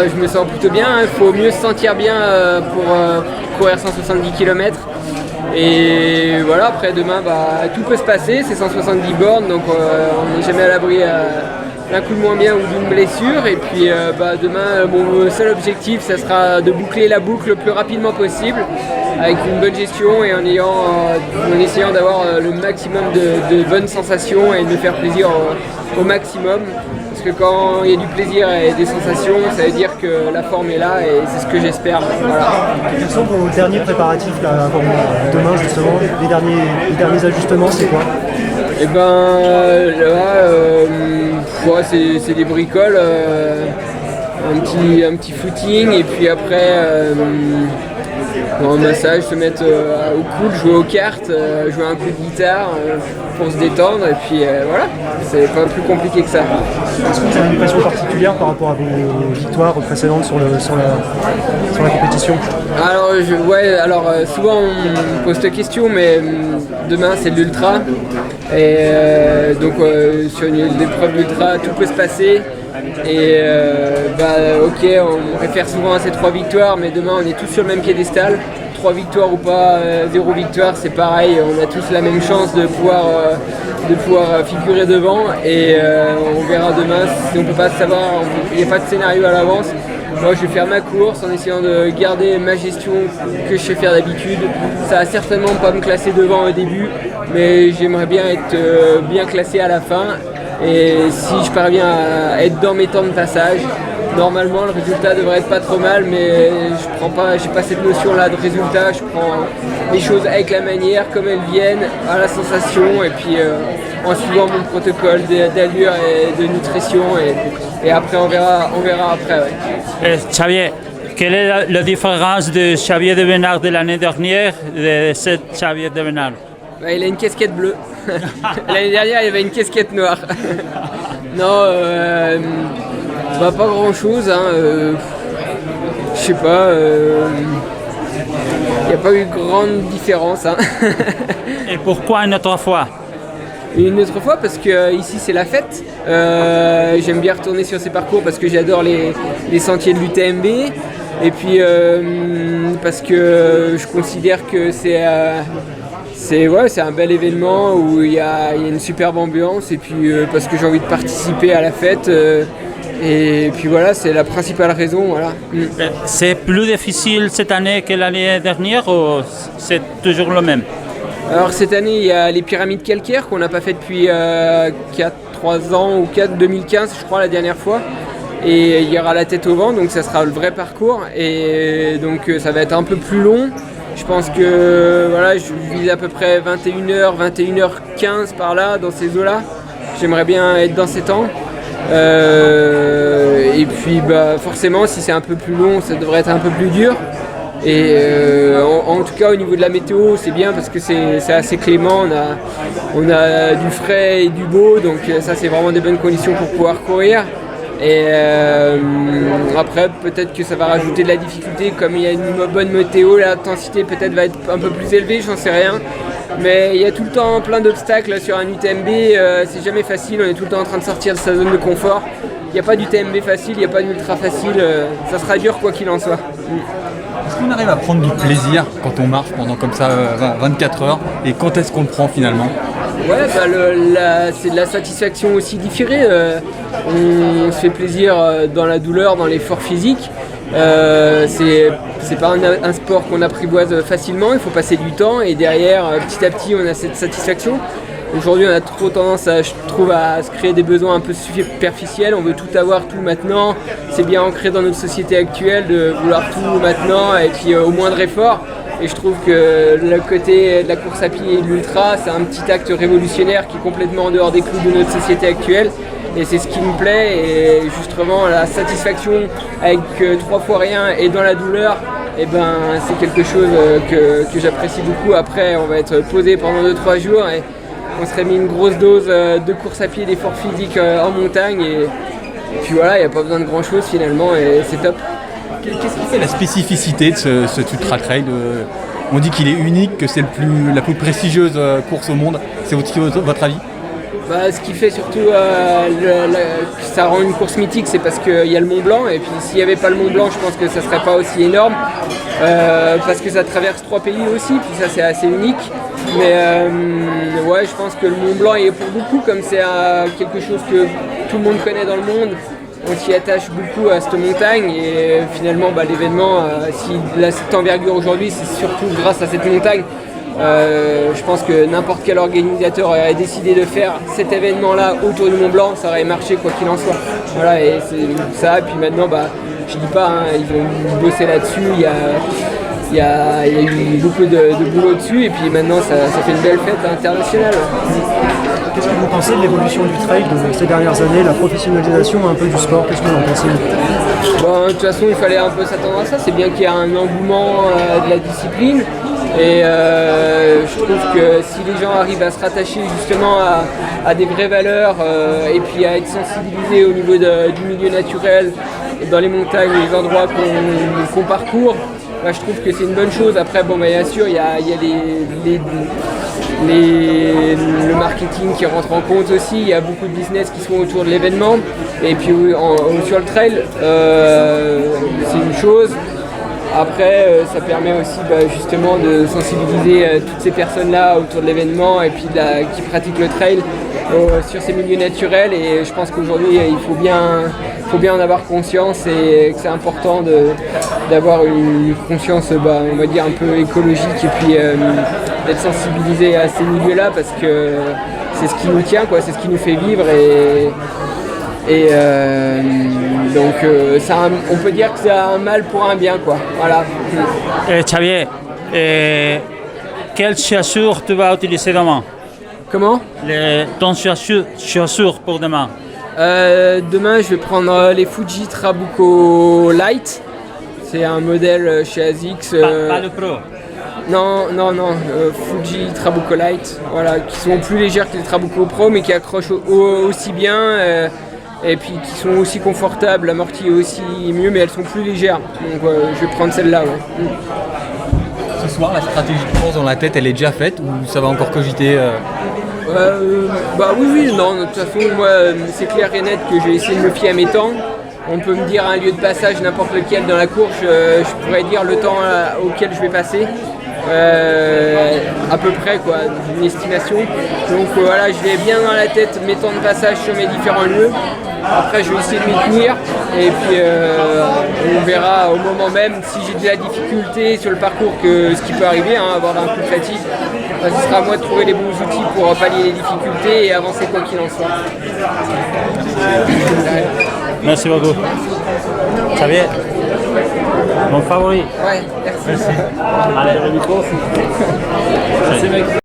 Je me sens plutôt bien. Il faut mieux se sentir bien pour courir 170 km. Et voilà, après demain, tout peut se passer. C'est 170 bornes, donc on n'est jamais à l'abri d'un coup de moins bien ou d'une blessure. Et puis demain, mon seul objectif, ça sera de boucler la boucle le plus rapidement possible, avec une bonne gestion et en essayant d'avoir le maximum de bonnes sensations et de me faire plaisir au maximum. Parce que quand il y a du plaisir et des sensations, ça veut dire que la forme est là et c'est ce que j'espère. Voilà. Quels sont vos derniers préparatifs là, avant demain justement, les derniers ajustements, c'est quoi? Et c'est des bricoles, un petit footing et puis après un massage, se mettre au coude, jouer aux cartes, jouer un coup de guitare pour se détendre et puis voilà, c'est pas plus compliqué que ça. Est-ce que vous avez une passion particulière par rapport à vos victoires précédentes sur la compétition? Alors souvent on me pose cette question, mais demain c'est de l'ultra et donc sur une épreuve d'ultra tout peut se passer. Et on réfère souvent à ces 3 victoires, mais demain on est tous sur le même piédestal. 3 victoires ou pas, 0 victoire, c'est pareil, on a tous la même chance de pouvoir figurer devant et on verra demain. Si on ne peut pas savoir, il n'y a pas de scénario à l'avance. Moi je vais faire ma course en essayant de garder ma gestion que je sais faire d'habitude. Ça va certainement pas me classer devant au début, mais j'aimerais bien être bien classé à la fin. Et si je parviens à être dans mes temps de passage, normalement le résultat devrait être pas trop mal, mais j'ai pas cette notion là de résultat, je prends les choses avec la manière, comme elles viennent, à la sensation, et puis en suivant mon protocole d'allure et de nutrition, et après on verra après. Ouais. Xavier, quelle est la différence de Xavier de Bernard de l'année dernière de cette Xavier de Bernard? Il a une casquette bleue. L'année dernière, il avait une casquette noire. Non, pas grand chose. Je sais pas. Il n'y a pas eu grande différence. Et pourquoi une autre fois? Une autre fois parce que ici c'est la fête. J'aime bien retourner sur ces parcours parce que j'adore les sentiers de l'UTMB. Et puis parce que je considère que c'est un bel événement où il y a une superbe ambiance et puis parce que j'ai envie de participer à la fête et puis voilà, c'est la principale raison. Voilà. C'est plus difficile cette année que l'année dernière ou c'est toujours le même? Alors cette année il y a les pyramides calcaires qu'on n'a pas fait depuis 3 ans ou 2015 je crois la dernière fois. Et il y aura la tête au vent, donc ça sera le vrai parcours et donc ça va être un peu plus long. Je pense que je vise à peu près 21h, 21h15 par là, dans ces eaux-là. J'aimerais bien être dans ces temps. Et puis forcément, si c'est un peu plus long, ça devrait être un peu plus dur. Et en tout cas, au niveau de la météo, c'est bien parce que c'est assez clément. On a du frais et du beau, donc ça, c'est vraiment des bonnes conditions pour pouvoir courir. Et après peut-être que ça va rajouter de la difficulté, comme il y a une bonne météo, l'intensité peut-être va être un peu plus élevée, j'en sais rien. Mais il y a tout le temps plein d'obstacles sur un UTMB, c'est jamais facile, on est tout le temps en train de sortir de sa zone de confort. Il n'y a pas d'UTMB facile, il n'y a pas d'ultra facile, ça sera dur quoi qu'il en soit. Est-ce qu'on arrive à prendre du plaisir quand on marche pendant comme ça 24 heures et quand est-ce qu'on le prend finalement? Ouais, c'est de la satisfaction aussi différée. On se fait plaisir dans la douleur, dans l'effort physique. C'est pas un sport qu'on apprivoise facilement, il faut passer du temps et derrière, petit à petit, on a cette satisfaction. Aujourd'hui, on a trop tendance, je trouve, à se créer des besoins un peu superficiels. On veut tout avoir, tout maintenant. C'est bien ancré dans notre société actuelle de vouloir tout maintenant et puis au moindre effort. Et je trouve que le côté de la course à pied et de l'ultra, c'est un petit acte révolutionnaire qui est complètement en dehors des clous de notre société actuelle. Et c'est ce qui me plaît. Et justement, la satisfaction avec 3 fois rien et dans la douleur, c'est quelque chose que j'apprécie beaucoup. Après, on va être posé pendant 2-3 jours et on serait mis une grosse dose de course à pied, d'effort physique en montagne. Et puis voilà, il n'y a pas besoin de grand chose finalement et c'est top. Qu'est-ce qui fait la spécificité de ce ultra trail? On dit qu'il est unique, que c'est la plus prestigieuse course au monde. C'est votre avis? Ce qui fait surtout que ça rend une course mythique, c'est parce qu'il y a le Mont Blanc. Et puis s'il n'y avait pas le Mont Blanc, je pense que ça ne serait pas aussi énorme. Parce que ça traverse 3 pays aussi, puis ça c'est assez unique. Mais ouais, je pense que le Mont Blanc est pour beaucoup, comme c'est quelque chose que tout le monde connaît dans le monde. On s'y attache beaucoup à cette montagne et finalement l'événement, s'il a cette envergure aujourd'hui, c'est surtout grâce à cette montagne. Je pense que n'importe quel organisateur aurait décidé de faire cet événement-là autour du Mont Blanc, ça aurait marché quoi qu'il en soit. Voilà, et c'est ça. Et puis maintenant, je dis pas, ils ont bossé là-dessus. Il y a eu beaucoup de boulot dessus et puis maintenant ça fait une belle fête internationale. Qu'est-ce que vous pensez de l'évolution du trail de ces dernières années, la professionnalisation un peu du sport? Qu'est-ce que vous en pensez? De toute façon, il fallait un peu s'attendre à ça. C'est bien qu'il y ait un engouement de la discipline. Et je trouve que si les gens arrivent à se rattacher justement à des vraies valeurs et puis à être sensibilisés au niveau du milieu naturel, dans les montagnes, les endroits qu'on parcourt, je trouve que c'est une bonne chose. Après, bien sûr, il y a le marketing qui rentre en compte aussi. Il y a beaucoup de business qui sont autour de l'événement. Et puis sur le trail, c'est une chose. Après, ça permet aussi justement de sensibiliser toutes ces personnes-là autour de l'événement et puis qui pratiquent le trail sur ces milieux naturels. Et je pense qu'aujourd'hui, il faut bien en avoir conscience et que c'est important d'avoir une conscience, on va dire, un peu écologique et puis d'être sensibilisé à ces milieux-là parce que c'est ce qui nous tient, quoi, c'est ce qui nous fait vivre. Donc on peut dire que c'est un mal pour un bien, quoi. Voilà. Xavier, quelle chaussure tu vas utiliser demain? Comment? Ton chaussure pour demain? Demain, je vais prendre les Fuji Trabuco Light. C'est un modèle chez ASICS. Pas le Pro? Non, Fuji Trabuco Light, voilà, qui sont plus légères que les Trabuco Pro, mais qui accrochent aussi bien. Et puis qui sont aussi confortables, amorties aussi mieux, mais elles sont plus légères. Donc je vais prendre celle-là. Ouais. Ce soir, la stratégie de course dans la tête, elle est déjà faite ou ça va encore cogiter Oui, non, de toute façon, moi, c'est clair et net que je vais essayer de me fier à mes temps. On peut me dire un lieu de passage, n'importe lequel dans la course, je pourrais dire le temps auquel je vais passer. À peu près, quoi, une estimation. Donc voilà, je vais bien dans la tête mes temps de passage sur mes différents lieux. Après, je vais essayer de m'y tenir et puis on verra au moment même si j'ai de la difficulté sur le parcours, ce qui peut arriver, avoir un coup de fatigue. Ce sera à moi de trouver les bons outils pour pallier les difficultés et avancer quoi qu'il en soit. Merci beaucoup. Xavier, mon favori. Ouais, merci. Allez, le micro. Merci mec.